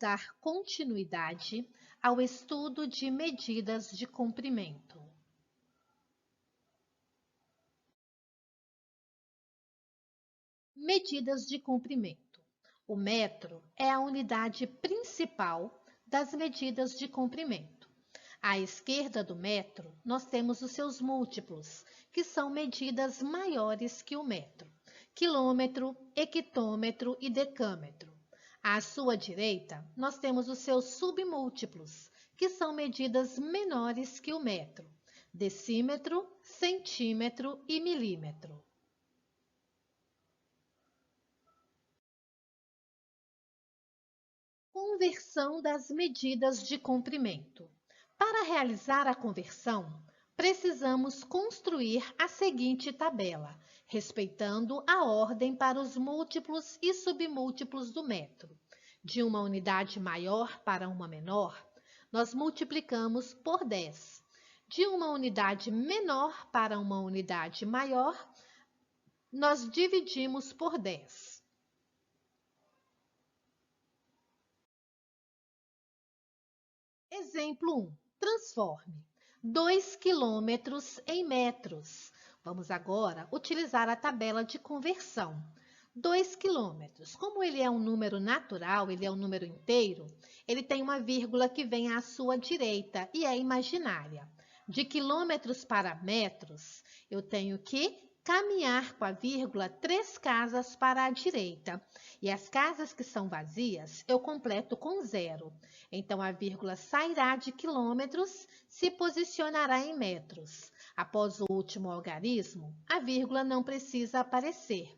dar continuidade ao estudo de medidas de comprimento. Medidas de comprimento. O metro é a unidade principal das medidas de comprimento. À esquerda do metro, nós temos os seus múltiplos, que são medidas maiores que o metro: quilômetro, hectômetro e decâmetro. À sua direita, nós temos os seus submúltiplos, que são medidas menores que o metro: decímetro, centímetro e milímetro. Conversão das medidas de comprimento. Para realizar a conversão, precisamos construir a seguinte tabela, respeitando a ordem para os múltiplos e submúltiplos do metro. De uma unidade maior para uma menor, nós multiplicamos por 10. De uma unidade menor para uma unidade maior, nós dividimos por 10. Exemplo 1. Transforme 2 quilômetros em metros. Vamos agora utilizar a tabela de conversão. 2 quilômetros, como ele é um número natural, ele é um número inteiro, ele tem uma vírgula que vem à sua direita e é imaginária. De quilômetros para metros, eu tenho que caminhar com a vírgula 3 casas para a direita. E as casas que são vazias, eu completo com 0. Então, a vírgula sairá de quilômetros, se posicionará em metros. Após o último algarismo, a vírgula não precisa aparecer.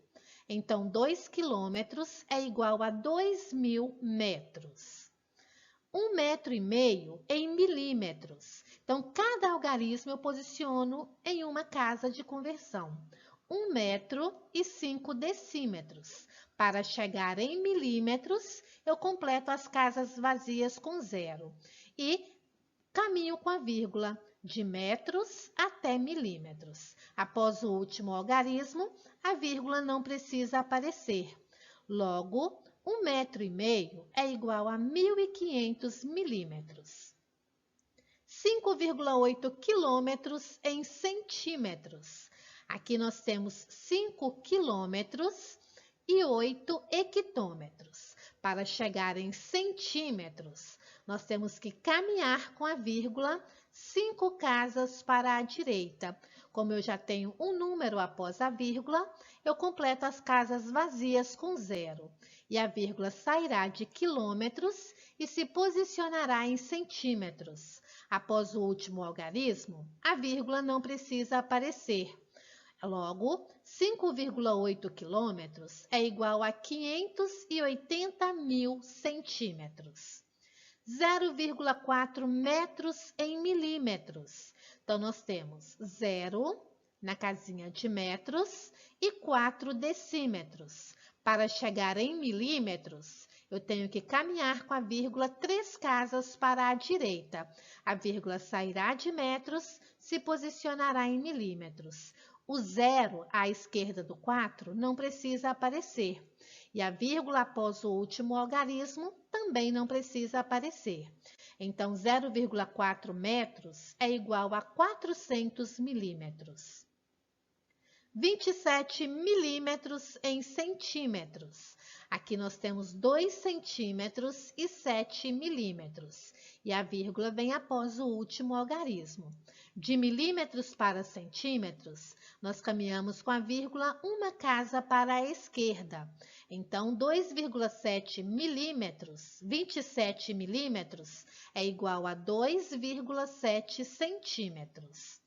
Então, 2 quilômetros é igual a 2.000 metros. 1,5 metro em milímetros. Então, cada algarismo eu posiciono em uma casa de conversão. 1 metro e 5 decímetros. Para chegar em milímetros, eu completo as casas vazias com 0 e caminho com a vírgula de metros até milímetros. Após o último algarismo, a vírgula não precisa aparecer. Logo, 1,5 metro é igual a 1.500 milímetros. 5,8 quilômetros em centímetros. Aqui nós temos 5 quilômetros e 8 hectômetros. Para chegar em centímetros, nós temos que caminhar com a vírgula 5 casas para a direita. Como eu já tenho um número após a vírgula, eu completo as casas vazias com 0. E a vírgula sairá de quilômetros e se posicionará em centímetros. Após o último algarismo, a vírgula não precisa aparecer. Logo, 5,8 quilômetros é igual a 580.000 centímetros. 0,4 metros em milímetros. Então, nós temos 0 na casinha de metros e 4 decímetros. Para chegar em milímetros, eu tenho que caminhar com a vírgula 3 casas para a direita. A vírgula sairá de metros, se posicionará em milímetros. O 0 à esquerda do 4 não precisa aparecer. E a vírgula após o último algarismo também não precisa aparecer. Então, 0,4 metros é igual a 400 milímetros. 27 milímetros em centímetros. Aqui nós temos 2 centímetros e 7 milímetros. E a vírgula vem após o último algarismo. De milímetros para centímetros, nós caminhamos com a vírgula uma casa para a esquerda. Então, 2,7 milímetros, 27 milímetros, é igual a 2,7 centímetros.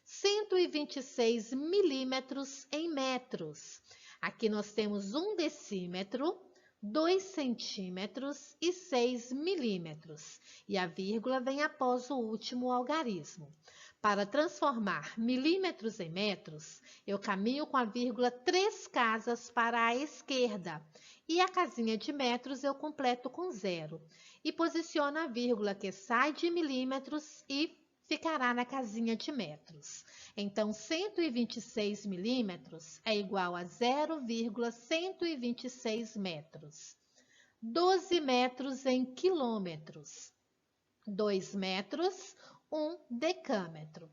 126 milímetros em metros. Aqui nós temos 1 decímetro, 2 centímetros e 6 milímetros. E a vírgula vem após o último algarismo. Para transformar milímetros em metros, eu caminho com a vírgula 3 casas para a esquerda. E a casinha de metros eu completo com 0. E posiciono a vírgula que sai de milímetros e ficará na casinha de metros. Então, 126 milímetros é igual a 0,126 metros. 12 metros em quilômetros. 2 metros, 1 decâmetro.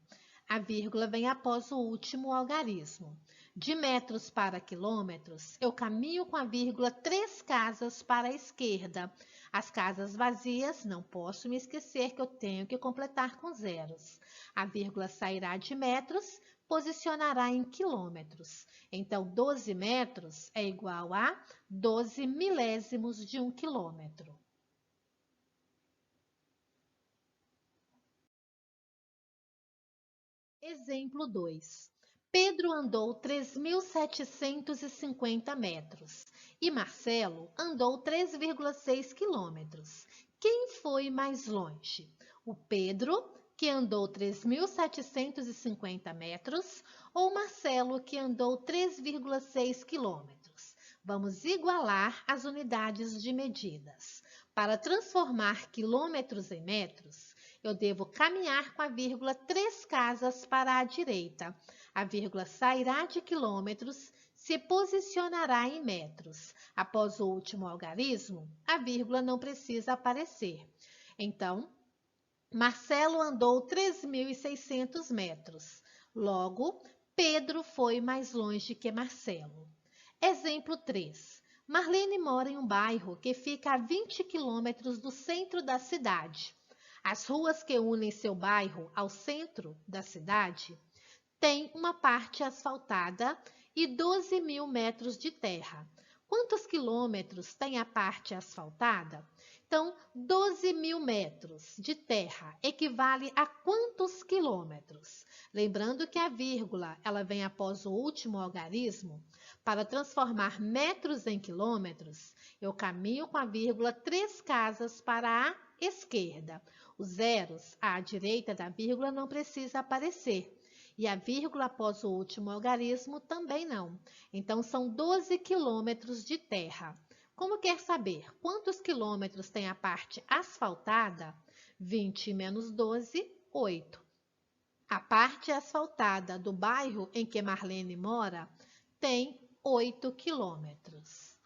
A vírgula vem após o último algarismo. De metros para quilômetros, eu caminho com a vírgula 3 casas para a esquerda. As casas vazias, não posso me esquecer que eu tenho que completar com zeros. A vírgula sairá de metros, posicionará em quilômetros. Então, 12 metros é igual a 12 milésimos de 1 quilômetro. Exemplo 2. Pedro andou 3.750 metros e Marcelo andou 3,6 quilômetros. Quem foi mais longe? O Pedro, que andou 3.750 metros, ou Marcelo, que andou 3,6 quilômetros? Vamos igualar as unidades de medidas. Para transformar quilômetros em metros, eu devo caminhar com a vírgula 3 casas para a direita. A vírgula sairá de quilômetros, se posicionará em metros. Após o último algarismo, a vírgula não precisa aparecer. Então, Marcelo andou 3.600 metros. Logo, Pedro foi mais longe que Marcelo. Exemplo 3. Marlene mora em um bairro que fica a 20 quilômetros do centro da cidade. As ruas que unem seu bairro ao centro da cidade têm uma parte asfaltada e 12.000 metros de terra. Quantos quilômetros tem a parte asfaltada? Então, 12.000 metros de terra equivale a quantos quilômetros? Lembrando que a vírgula ela vem após o último algarismo. Para transformar metros em quilômetros, eu caminho com a vírgula 3 casas para a esquerda. Os zeros à direita da vírgula não precisa aparecer. E a vírgula após o último algarismo também não. Então, são 12 quilômetros de terra. Como quer saber quantos quilômetros tem a parte asfaltada? 20 menos 12, 8. A parte asfaltada do bairro em que Marlene mora tem 8 quilômetros.